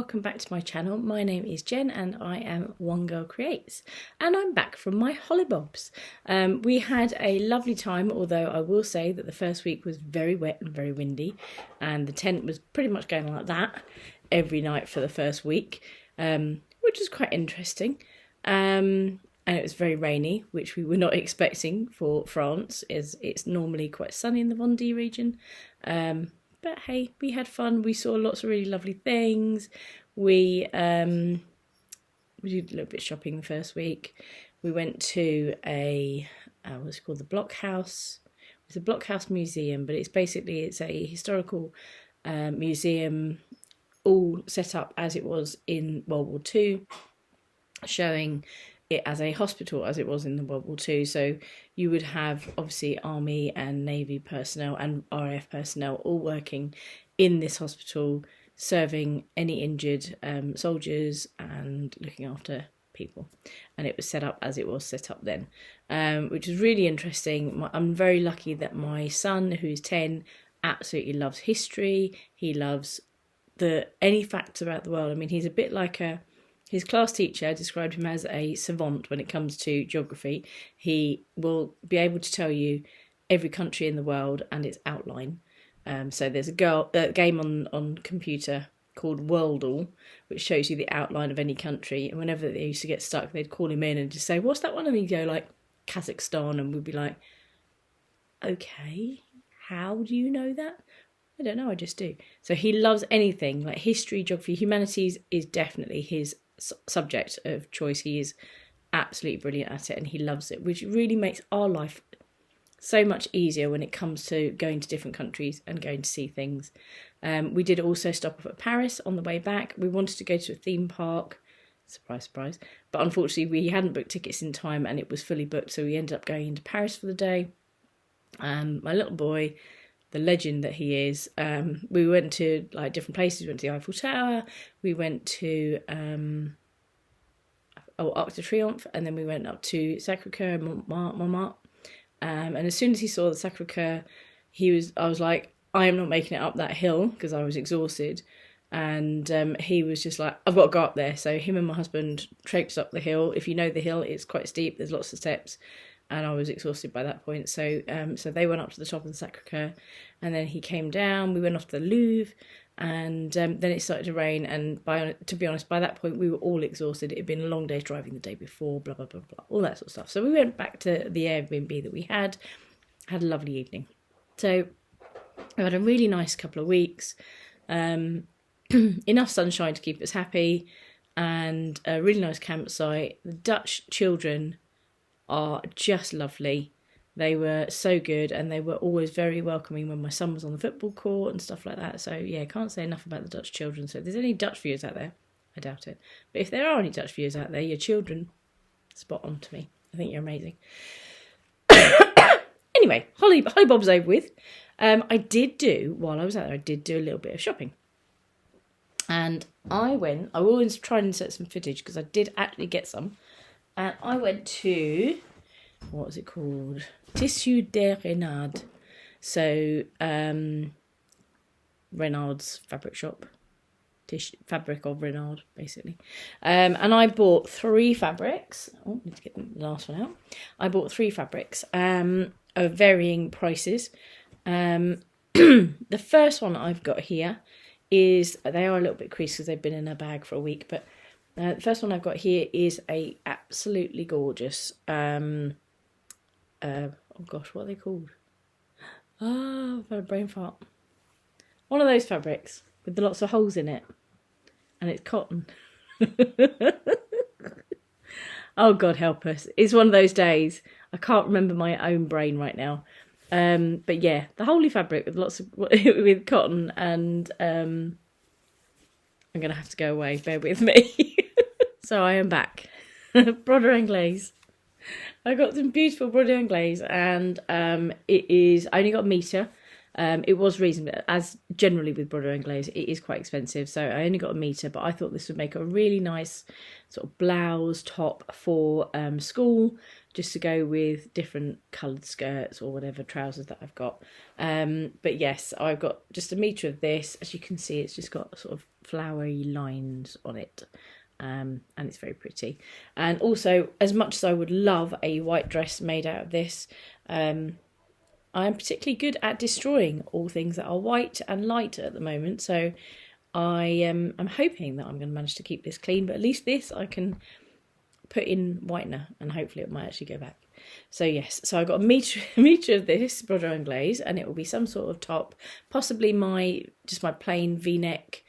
welcome back to my channel. My name is Jen and I am One Girl Creates, and I'm back from my holibobs. We had a lovely time, although I will say that the first week was very wet and very windy, and the tent was pretty much going like that every night for the first week, which is quite interesting. And it was very rainy, which we were not expecting for France, as it's normally quite sunny in the Vendée region. But hey, we had fun. We saw lots of really lovely things. We did a little bit of shopping the first week. We went to a what's it called, the Block House. It's a Block House museum, but it's a historical museum, all set up as it was in World War II, showing it as a hospital as it was in the World War II. So you would have obviously Army and Navy personnel and RAF personnel all working in this hospital, serving any injured soldiers and looking after people. And it was set up as it was set up then, which is really interesting. I'm very lucky that my son, who's 10, absolutely loves history. He loves any facts about the world. I mean, he's a bit like his class teacher described him as a savant when it comes to geography. He will be able to tell you every country in the world and its outline. So there's a game on computer called Worldle, which shows you the outline of any country. And whenever they used to get stuck, they'd call him in and just say, "What's that one?" And he'd go like, "Kazakhstan." And we'd be like, "Okay, how do you know that?" "I don't know, I just do." So he loves anything like history, geography, humanities is definitely his subject of choice. He is absolutely brilliant at it and he loves it, which really makes our life so much easier when it comes to going to different countries and going to see things. We did also stop off at Paris on the way back. We wanted to go to a theme park, surprise surprise, but unfortunately we hadn't booked tickets in time and it was fully booked, so we ended up going into Paris for the day. My little boy, the legend that he is, we went to like different places. We went to the Eiffel Tower, we went to Arc de Triomphe, and then we went up to Sacré-Cœur and Montmartre. And as soon as he saw the Sacré-Cœur, I was like, I am not making it up that hill, because I was exhausted. And he was just like, I've got to go up there. So him and my husband traipsed up the hill. If you know the hill, it's quite steep, there's lots of steps. And I was exhausted by that point. So they went up to the top of the Sacré-Cœur, and then he came down. We went off to the Louvre, and then it started to rain. And to be honest, by that point, we were all exhausted. It had been a long day driving the day before, blah, blah, blah, blah, all that sort of stuff. So we went back to the Airbnb that we had a lovely evening. So we had a really nice couple of weeks, enough sunshine to keep us happy, and a really nice campsite. The Dutch children are just lovely. They were so good, and they were always very welcoming when my son was on the football court and stuff like that. So yeah, can't say enough about the Dutch children. So if there's any Dutch viewers out there, I doubt it, but if there are any Dutch viewers out there, your children, spot on to me. I think you're amazing. Anyway, holibob's over with. While I was out there, I did do a little bit of shopping. And I always try and insert some footage because I did actually get some. And I went to, what was it called? Tissu de Renard. So, Renard's fabric shop. Fabric of Renard, basically. And I bought 3 fabrics. Oh, need to get the last one out. I bought 3 fabrics of varying prices. The first one I've got here they are a little bit creased because they've been in a bag for a week, but the first one I've got here is a absolutely gorgeous, oh gosh, what are they called? I've had a brain fart. One of those fabrics with lots of holes in it, and it's cotton. Oh God help us. It's one of those days. I can't remember my own brain right now. But yeah, the holy fabric with with cotton, and I'm gonna have to go away, bear with me. So I am back. Broder Anglaise. I got some beautiful Broder Anglaise, and I only got a metre. It was reasonable, as generally with Broder Anglaise, it is quite expensive, so I only got a metre, but I thought this would make a really nice sort of blouse top for school, just to go with different coloured skirts or whatever trousers that I've got. But yes, I've got just 1 metre of this. As you can see, it's just got sort of flowery lines on it. And it's very pretty. And also, as much as I would love a white dress made out of this, I am particularly good at destroying all things that are white and light at the moment. So I'm hoping that I'm going to manage to keep this clean, but at least this I can put in whitener and hopefully it might actually go back. So yes, so I got a metre of this Bordeaux Anglaise, and it will be some sort of top, possibly my plain V-neck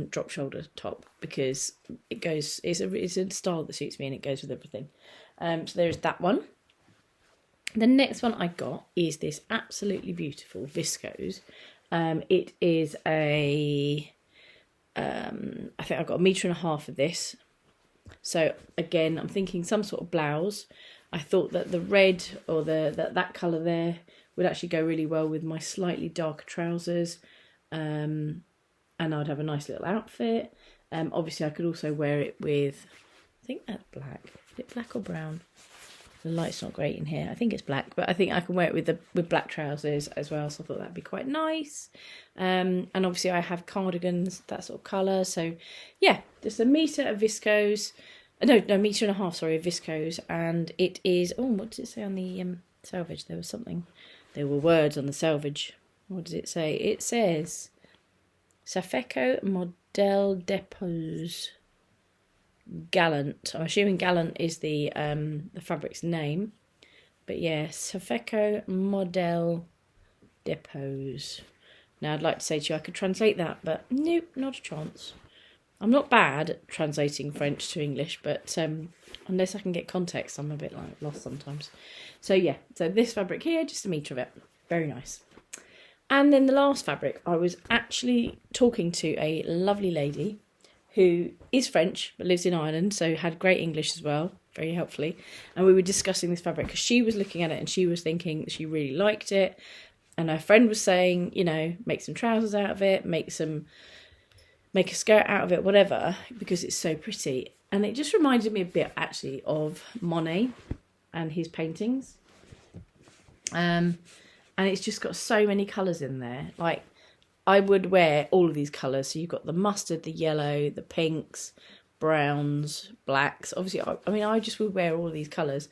drop shoulder top, because it goes, it's a style that suits me and it goes with everything. So there's that one. The next one I got is this absolutely beautiful viscose. It is a I think I've got 1.5 meters of this. So again, I'm thinking some sort of blouse. I thought that the red or that colour there would actually go really well with my slightly darker trousers. And I'd have a nice little outfit. Obviously I could also wear it with, I think that's black. Is it black or brown? The light's not great in here. I think it's black, but I think I can wear it with black trousers as well. So I thought that'd be quite nice. And obviously I have cardigans, that sort of colour. So yeah, just 1 metre of viscose. No, 1.5 meters, sorry, of viscose. And it is, oh, what does it say on the selvage? There were words on the selvage. What does it say? It says, Safeco Model Depose Gallant. I'm assuming Gallant is the fabric's name, but yeah, Safeco Model Depose. Now I'd like to say to you I could translate that, but nope, not a chance. I'm not bad at translating French to English, but unless I can get context, I'm a bit like lost sometimes. So yeah, so this fabric here, just 1 meter of it, very nice. And then the last fabric, I was actually talking to a lovely lady who is French but lives in Ireland, so had great English as well, very helpfully. And we were discussing this fabric because she was looking at it and she was thinking that she really liked it. And her friend was saying, you know, make some trousers out of it, make a skirt out of it, whatever, because it's so pretty. And it just reminded me a bit actually of Monet and his paintings. And it's just got so many colours in there. Like, I would wear all of these colours. So you've got the mustard, the yellow, the pinks, browns, blacks. Obviously, I just would wear all of these colours.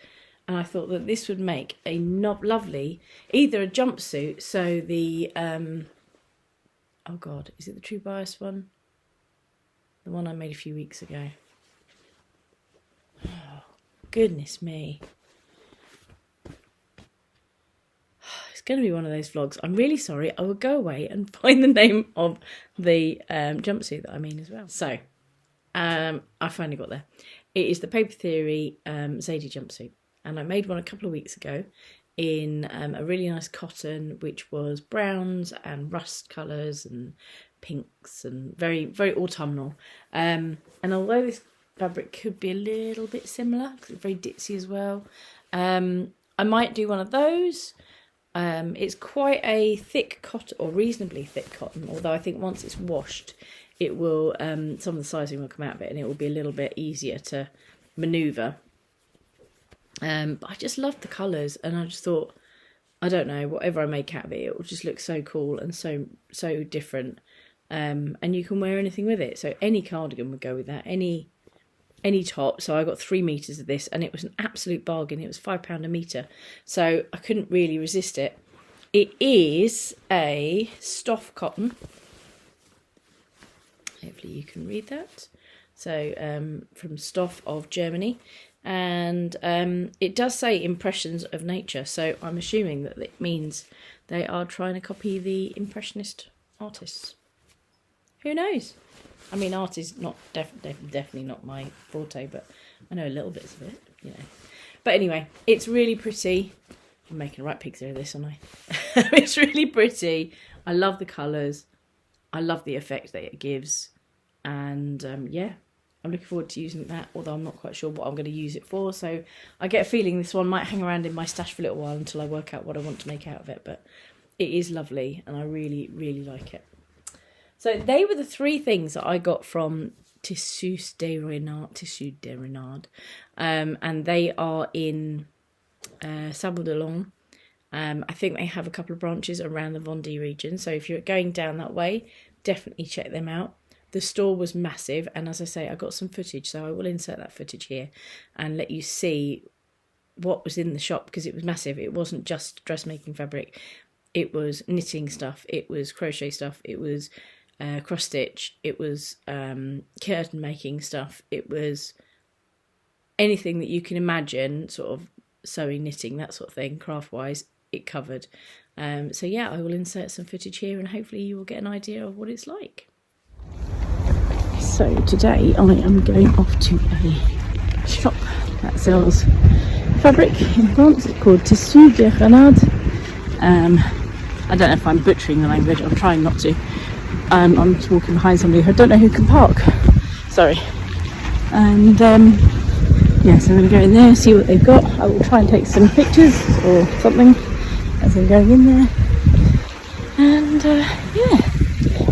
And I thought that this would make a lovely, either a jumpsuit. So the, oh God, is it the True Bias one? The one I made a few weeks ago. Oh, goodness me. Going to be one of those vlogs. I'm really sorry. I will go away and find the name of the jumpsuit that I mean as well. So, I finally got there. It is the Paper Theory Zadie jumpsuit. And I made one a couple of weeks ago in a really nice cotton, which was browns and rust colours and pinks and very, very autumnal. And although this fabric could be a little bit similar, because it's very ditzy as well, I might do one of those. It's quite a thick cotton, or reasonably thick cotton, although I think once it's washed, it will, some of the sizing will come out of it and it will be a little bit easier to manoeuvre. But I just loved the colours and I just thought, I don't know, whatever I make out of it, it will just look so cool and so different. And you can wear anything with it. So any cardigan would go with that, any top. So I got 3 meters of this and it was an absolute bargain. It was £5 a metre. So I couldn't really resist it. It is a Stoff cotton. Hopefully you can read that. So from Stoff of Germany. And it does say impressions of nature. So I'm assuming that it means they are trying to copy the Impressionist artists. Who knows? I mean, art is not definitely not my forte, but I know a little bit of it, you know. But anyway, it's really pretty. I'm making a right picture of this, aren't I? It's really pretty. I love the colours. I love the effect that it gives. And yeah, I'm looking forward to using that, although I'm not quite sure what I'm going to use it for. So I get a feeling this one might hang around in my stash for a little while until I work out what I want to make out of it. But it is lovely and I really, really like it. So they were the 3 things that I got from Tissus de Renard. And they are in Sable d'Olonne. I think they have a couple of branches around the Vendée region. So if you're going down that way, definitely check them out. The store was massive. And as I say, I got some footage. So I will insert that footage here and let you see what was in the shop, because it was massive. It wasn't just dressmaking fabric. It was knitting stuff. It was crochet stuff. It was cross stitch. It was curtain making stuff. It was anything that you can imagine, sort of sewing, knitting, that sort of thing, craft wise, it covered. So yeah, I will insert some footage here and hopefully you will get an idea of what it's like. So today I am going off to a shop that sells fabric in France. It's called Tissus de Grenade. I don't know if I'm butchering the language, I'm trying not to. I'm just walking behind somebody who I don't know who can park. Sorry. And yeah, so I'm going to go in there, see what they've got. I will try and take some pictures or something as I'm going in there. And yeah,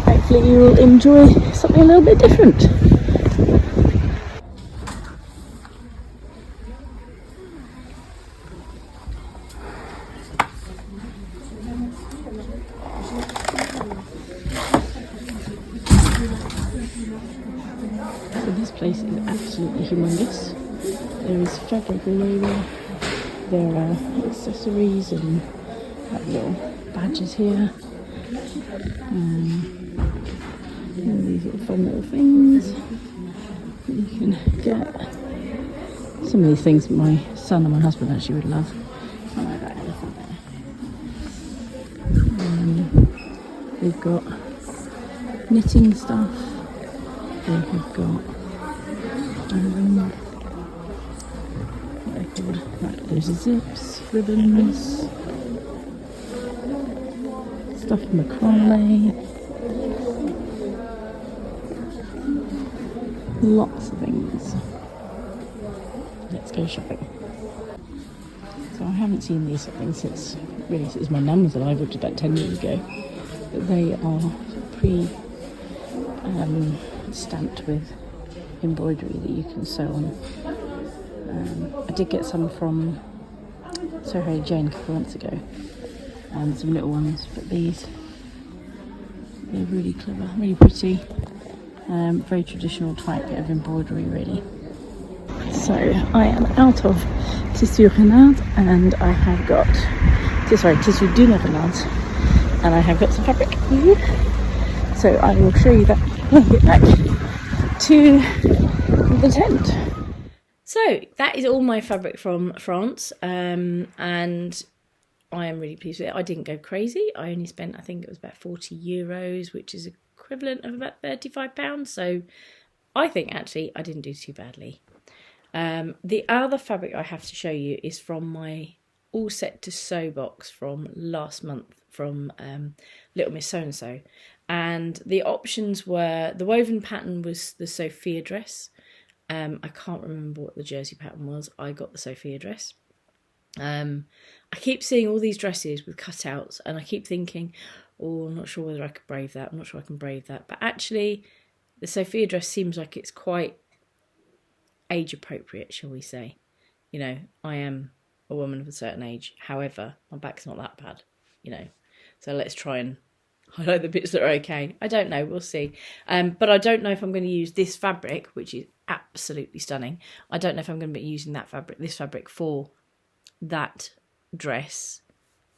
hopefully you will enjoy something a little bit different. So this place is absolutely humongous. There is fabric all over. There are accessories and like little badges here. All these little fun little things that you can get. Some of these things my son and my husband actually would love. I like that elephant there. We've got knitting stuff. We have got what are they called? Right, there's zips, ribbons, stuff from macrame, lots of things. Let's go shopping. So I haven't seen these things since my mum was alive, which was about 10 years ago. But they are stamped with embroidery that you can sew on. I did get some from Soho Jane a couple of months ago, some little ones, but they're really clever, really pretty, very traditional type of embroidery really. So I am out of Tissu Renard and I have got, Tissu du Renard, and I have got some fabric. So I will show you that when I get back to the tent. So that is all my fabric from France, and I am really pleased with it. I didn't go crazy. I only spent, I think it was about €40, which is equivalent of about £35. So I think actually I didn't do too badly. The other fabric I have to show you is from my all set to sew box from last month from Little Miss So-and-so. And the options were, the woven pattern was the Sophia dress. I can't remember what the jersey pattern was. I got the Sophia dress. I keep seeing all these dresses with cutouts and I keep thinking, oh, I'm not sure whether I could brave that. I'm not sure I can brave that. But actually, the Sophia dress seems like it's quite age appropriate, shall we say. You know, I am a woman of a certain age. However, my back's not that bad, you know. So let's try and highlight the bits that are okay. I don't know, we'll see. But I don't know if I'm going to use this fabric, which is absolutely stunning. I don't know if I'm going to be using this fabric for that dress,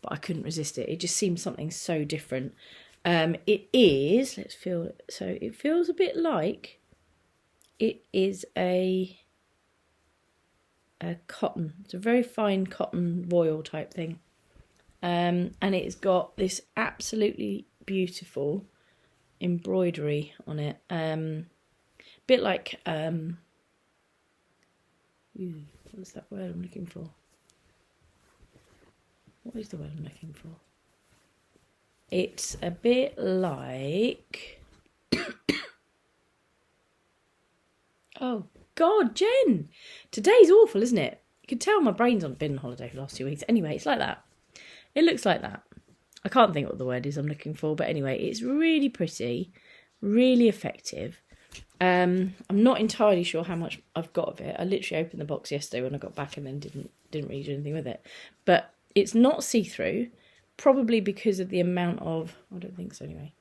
but I couldn't resist it. It just seems something so different. It is, let's feel it. So it feels a bit like it is a cotton. It's a very fine cotton voile type thing. And it's got this absolutely beautiful embroidery on it. Bit like, what's that word I'm looking for? What is the word I'm looking for? It's a bit like... Oh, God, Jen! Today's awful, isn't it? You can tell my brain's been on holiday for the last 2 weeks. Anyway, it's like that. It looks like that. I can't think what the word is I'm looking for, but anyway, it's really pretty, really effective. I'm not entirely sure how much I've got of it. I literally opened the box yesterday when I got back and then didn't didn't really do anything with it. But it's not see-through, probably because of the amount of, I don't think so anyway.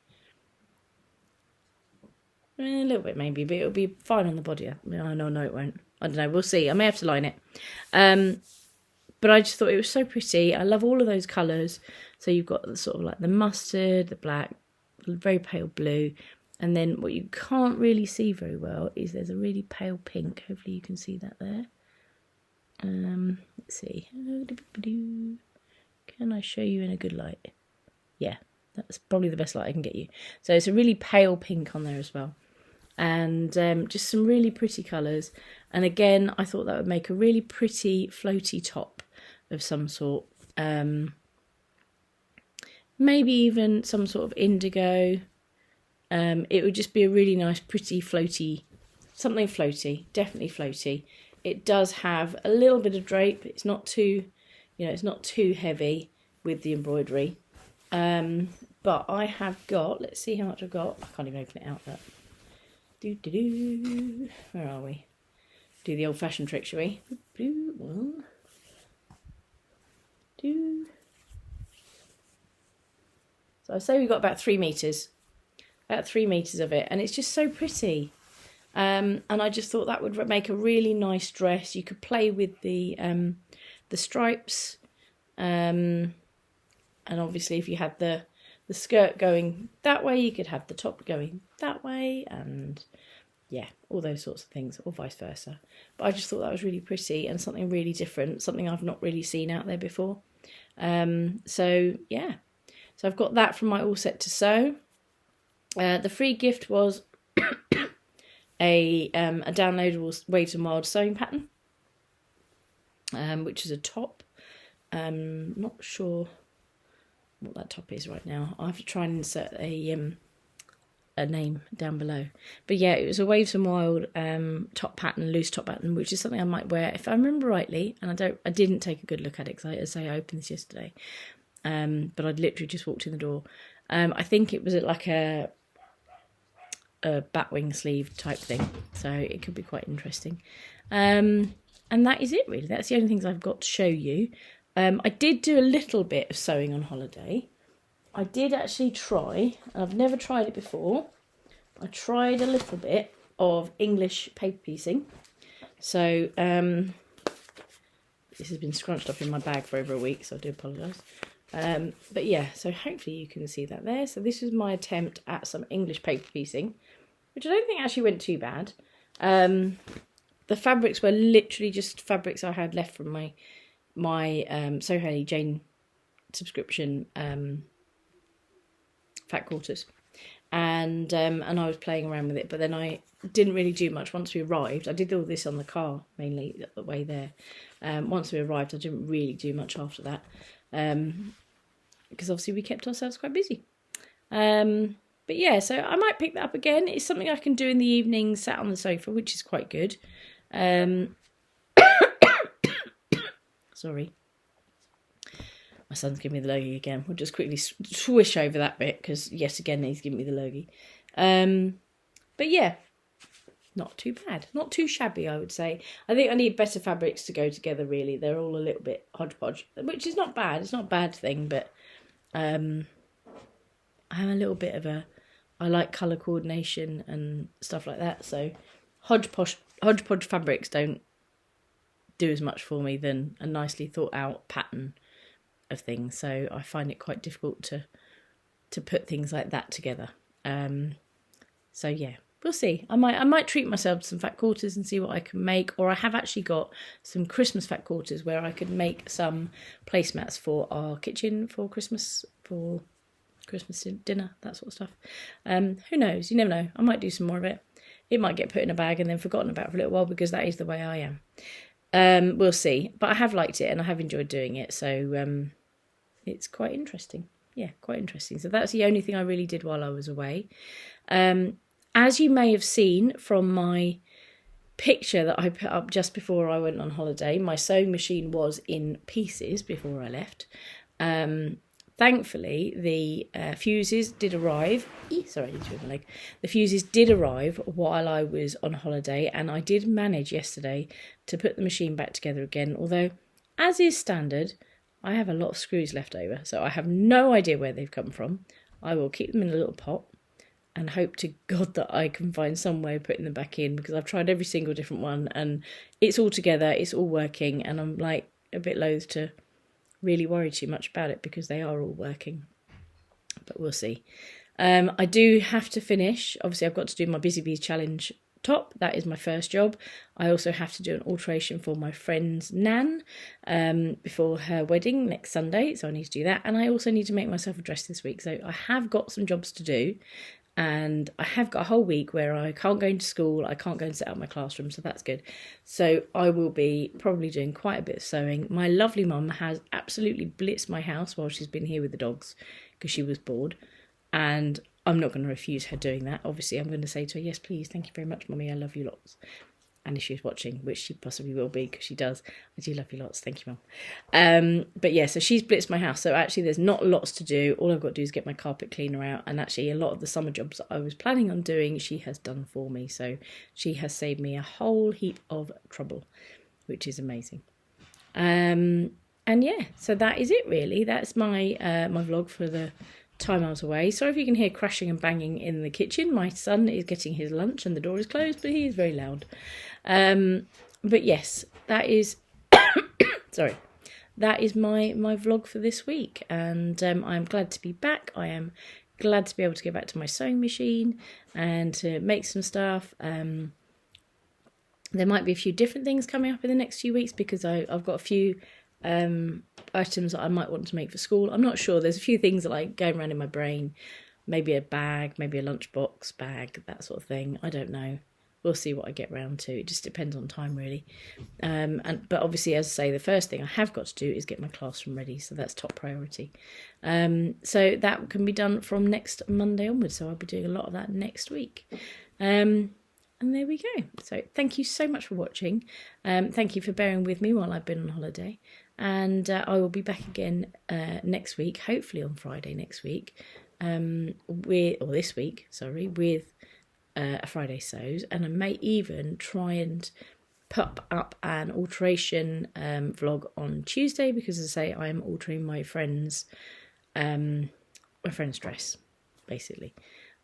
A little bit maybe, but it'll be fine on the body. No, it won't. I don't know, we'll see. I may have to line it. But I just thought it was so pretty. I love all of those colours. So you've got the sort of like the mustard, the black, very pale blue. And then what you can't really see very well is there's a really pale pink. Hopefully you can see that there. Let's see. Can I show you in a good light? Yeah, that's probably the best light I can get you. So it's a really pale pink on there as well. And just some really pretty colours. And again, I thought that would make a really pretty floaty top of some sort. Maybe even some sort of indigo. It would just be a really nice, pretty floaty, something floaty, definitely floaty. It does have a little bit of drape. It's not too, it's not too heavy with the embroidery. But I have got, let's see how much I've got. I can't even open it out yet. Where are we? Do the old-fashioned trick, shall we? One, two. So I say we've got about 3 metres. About 3 metres of it. And it's just so pretty. And I just thought that would make a really nice dress. You could play with the stripes. And obviously if you had the skirt going that way, you could have the top going that way, and yeah, all those sorts of things, or vice versa. But I just thought that was really pretty and something really different, something I've not really seen out there before. So yeah, so I've got that from my All Set to Sew. The free gift was a downloadable Waves and Wild sewing pattern, which is a top. Not sure what that top is right now. I'll have to try and insert a name down below. But yeah, it was a Waves and Wild top pattern, loose top pattern, which is something I might wear if I remember rightly. And I didn't take a good look at it because I opened this yesterday. But I'd literally just walked in the door. I think it was like a batwing sleeve type thing, so it could be quite interesting. And that is it really. That's the only things I've got to show you. I did do a little bit of sewing on holiday. I did actually try, and I've never tried it before. I tried a little bit of English paper piecing. So this has been scrunched up in my bag for over a week, so I do apologise. But yeah, so hopefully you can see that there. So this was my attempt at some English paper piecing, which I don't think actually went too bad. The fabrics were literally just fabrics I had left from my So Honey Jane subscription fat quarters, and I was playing around with it, but then I didn't really do much once we arrived. I did all this on the car mainly the way there. Once we arrived, I didn't really do much after that, because obviously we kept ourselves quite busy. But yeah, so I might pick that up again. It's something I can do in the evening, sat on the sofa, which is quite good. Sorry. My son's giving me the logie again. We'll just quickly swish over that bit because, yes, again, he's giving me the logie. But yeah, not too bad. Not too shabby, I would say. I think I need better fabrics to go together, really. They're all a little bit hodgepodge, which is not bad. It's not a bad thing, but I have a little bit of I like colour coordination and stuff like that. So hodgepodge fabrics don't do as much for me than a nicely thought out pattern of things, so I find it quite difficult to put things like that together. So yeah, we'll see. I might treat myself to some fat quarters and see what I can make, or I have actually got some Christmas fat quarters where I could make some placemats for our kitchen for Christmas dinner, that sort of stuff. Who knows, you never know. I might do some more of it. It might get put in a bag and then forgotten about for a little while, because that is the way I am. We'll see. But I have liked it and I have enjoyed doing it. So it's quite interesting. Yeah, quite interesting. So that's the only thing I really did while I was away. As you may have seen from my picture that I put up just before I went on holiday, my sewing machine was in pieces before I left. Thankfully, the fuses did arrive. Sorry, I need to move my leg. The fuses did arrive while I was on holiday, and I did manage yesterday to put the machine back together again. Although As is standard, I have a lot of screws left over, so I have no idea where they've come from. I will keep them in a little pot and hope to God that I can find some way of putting them back in, because I've tried every single different one and it's all together, it's all working, and I'm like a bit loath to really worry too much about it because they are all working. But we'll see. I do have to finish. Obviously, I've got to do my Busy Bees Challenge top. That is my first job. I also have to do an alteration for my friend's nan before her wedding next Sunday. So I need to do that. And I also need to make myself a dress this week. So I have got some jobs to do. And I have got a whole week where I can't go into school, I can't go and set up my classroom, so that's good. So I will be probably doing quite a bit of sewing. My lovely mum has absolutely blitzed my house while she's been here with the dogs because she was bored, and I'm not going to refuse her doing that. Obviously, I'm going to say to her, yes, please, thank you very much, Mummy, I love you lots. And if she's watching, which she possibly will be because she does, I do love you lots. Thank you, Mum. But yeah, so she's blitzed my house. So actually there's not lots to do. All I've got to do is get my carpet cleaner out. And actually a lot of the summer jobs that I was planning on doing, she has done for me. So she has saved me a whole heap of trouble, which is amazing. And yeah, so that is it really. That's my my vlog for the time I was away. Sorry if you can hear crashing and banging in the kitchen. My son is getting his lunch and the door is closed, but he is very loud. But yes, that is sorry, that is my vlog for this week, and I'm glad to be back. I am glad to be able to get back to my sewing machine and to make some stuff. There might be a few different things coming up in the next few weeks because I've got a few items that I might want to make for school. I'm not sure. There's a few things that like going around in my brain. Maybe a bag, maybe a lunchbox bag, that sort of thing. I don't know. We'll see what I get round to. It just depends on time, really. But obviously, as I say, the first thing I have got to do is get my classroom ready. So that's top priority. So that can be done from next Monday onwards. So I'll be doing a lot of that next week. And there we go. So thank you so much for watching. Thank you for bearing with me while I've been on holiday. And I will be back again next week, hopefully on Friday next week, this week, with a Friday Sews. And I may even try and pop up an alteration vlog on Tuesday because, as I say, I am altering my friend's dress, basically.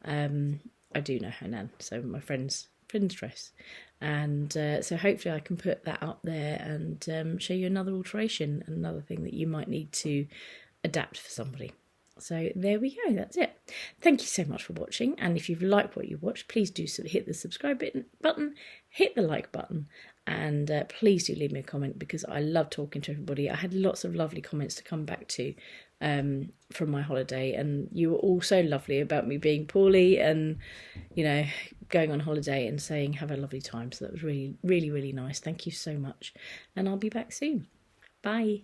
I do know her nan, so my friend's dress, and so hopefully I can put that up there and show you another alteration, another thing that you might need to adapt for somebody. So there we go, that's it. Thank you so much for watching, and if you've liked what you watched, please do hit the subscribe button, hit the like button, and please do leave me a comment because I love talking to everybody. I had lots of lovely comments to come back to from my holiday, and you were all so lovely about me being poorly and, you know, going on holiday and saying have a lovely time. So that was really, really, really nice. Thank you so much, and I'll be back soon. Bye.